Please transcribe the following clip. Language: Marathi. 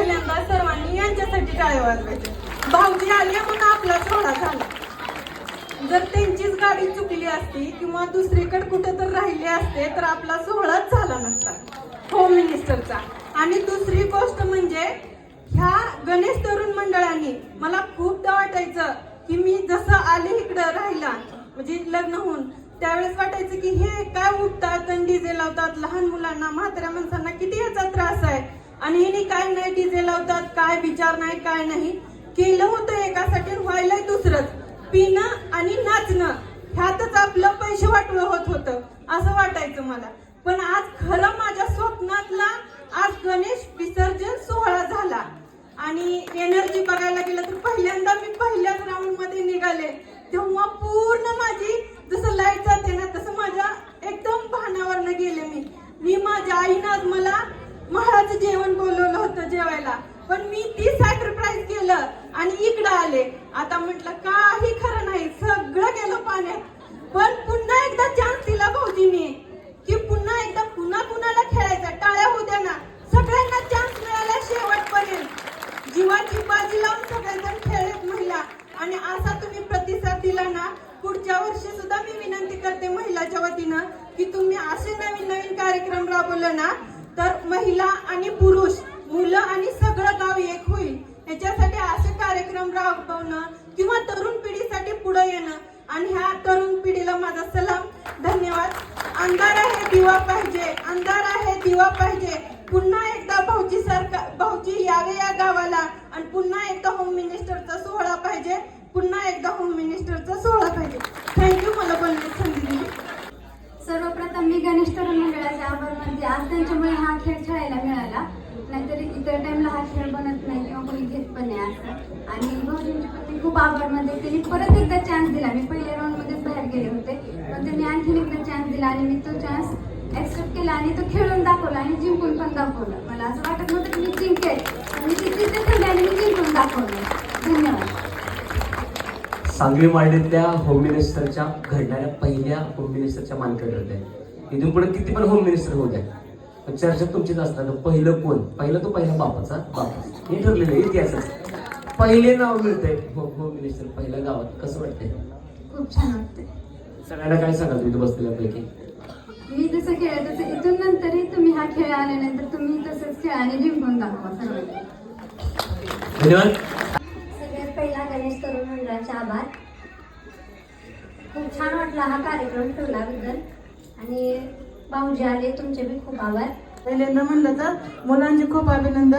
पहिल्यांदा सर्वांनी यांच्यासाठी टाळ्या वाजवायच्या. भाऊजी आले म्हणून आपला सोहळा झाला. जर त्यांचीच गाडी चुकली असती किंवा दुसरीकडे कुठं तर राहिले असते तर आपला सोहळाच झाला नसता होम मिनिस्टरचा. आणि दुसरी गोष्ट म्हणजे ह्या गणेश तरुण मंडळाने मला खूपदा वाटायचं की मी जसं आले इकडं राहिला म्हणजे लग्न होऊन त्यावेळेस वाटायचं की हे काय उठतात आणि डीजे लावतात, लहान मुलांना म्हाताऱ्या माणसांना किती याचा त्रास आहे आणि हिने काय नाही डीजे लावतात, काय विचार नाही काय नाही. केलं होतं एकासाठी व्हायलाय दुसरंच, पिणं आणि नाचणं ह्यातच आपलं पैसे वाटलं होत होतं असं वाटायचं मला. पण आज खरं माझ्या स्वप्नातला आज गणेश विसर्जन सोहळा झाला. आणि एनर्जी बघायला गेलं तर पहिल्यांदा मी पहिल्याच राऊंड मध्ये निघाले तेव्हा पूर्ण माझी जसं लाईट जाते ना तसं माझ्या एकदम भानावरनं गेले मी माझ्या आईनं आज मला महाराज जेवण बोलवलं होतं जेवायला, पण मी ती सॅक्रिफाईस केलं आणि इकडं आले. आता म्हटलं काही खरं नाही, सगळं गेलं पाण्यात. पण पुन्हा एकदा चान्स दिला भाऊजींनी की पुन्हा एकदा पुन्हा कुणाला खेळायचं, टाळ्या होऊ द्या ना, सगळ्यांना चान्स मिळाला शेवटपर्यंत. जीवाची बाजी लावून सगळेजण खेळत महिला आणि असा तुम्ही प्रतिसाद दिला ना, पुढच्या वर्षी सुद्धा मी विनंती करते महिलाच्या वतीनं की तुम्ही असे नवीन नवीन कार्यक्रम राबवलं ना तर महिला आणि पुरुष, मुलं आणि सगळं गाव एक होईल. याच्यासाठी असे कार्यक्रम राबवणं किंवा तरुण पिढीसाठी पुढे येणं आणि ह्या तरुण पिढीला माझा सलाम, धन्यवाद. अंधार आहे दिवा पाहिजे, अंधार आहे दिवा पाहिजे. पुन्हा एकदा भाऊजी यावे या गावाला आणि पुन्हा एकदा होम मिनिस्टरचा सोहळा पाहिजे, पुन्हा एकदा होम मिनिस्टरचा सोहळा पाहिजे. थँक्यू मला बोलण्याची संधी दिली. सर्वप्रथम मी गणेश तरुण मंडळाचे आभार मानते. आज त्यांच्यामुळे हा खेळ खेळायला मिळाला, नाहीतरी इतर टाइमला हा खेळ बनत नाही किंवा कोणी घेत पण नाही असं. आणि भाऊजींच्या प्रती खूप आभार मानते. त्यांनी परत एकदा चान्स दिला. मी पहिल्या राऊंडमध्येच बाहेर गेले होते पण त्यांनी आणखी एकदा चान्स दिला आणि मी तो चान्स ऍक्सेप्ट केला आणि तो खेळून दाखवला आणि जिंकून पण दाखवलं. मला असं वाटत नव्हतं की मी जिंकेल, मी तिथे ठेवले आणि मी जिंकून दाखवलं. धन्यवाद. सांगली मार्डीतल्या होम मिनिस्टरच्या घडणाऱ्या पहिल्या होम मिनिस्टरच्या मानकरी होत्या. इथून पुढे किती पण होम मिनिस्टर होऊ द्या पण चर्चा तुमचीच असणार. पहिलं कोण? पहिलं तो पहिला बापाचा बाप हे ठरलेलं इतिहासच. पहिले नाव मिळतंय होम मिनिस्टर पहिल्या गावात. कसं वाटतंय? खूप छान वाटतंय. सगळ्यांना काय सांगाल तुम्ही बसलेल्यापैकी? मी जसं खेळ तसं इथून नंतरही तुम्ही हा खेळ आल्यानंतर तुम्ही तसंच खेळा आणि जिंकून दाखवा सर्वांनी. धन्यवाद. सगळ्यात पहिला गणेश तरुण मंडळाचे आभार. खूप छान वाटला हा कार्यक्रम ठेवल्याबद्दल आणि भाऊजी आले तुमचे बी खूप आभार. पहिल्यांदा म्हणलं तर मुलांचे खूप अभिनंदन.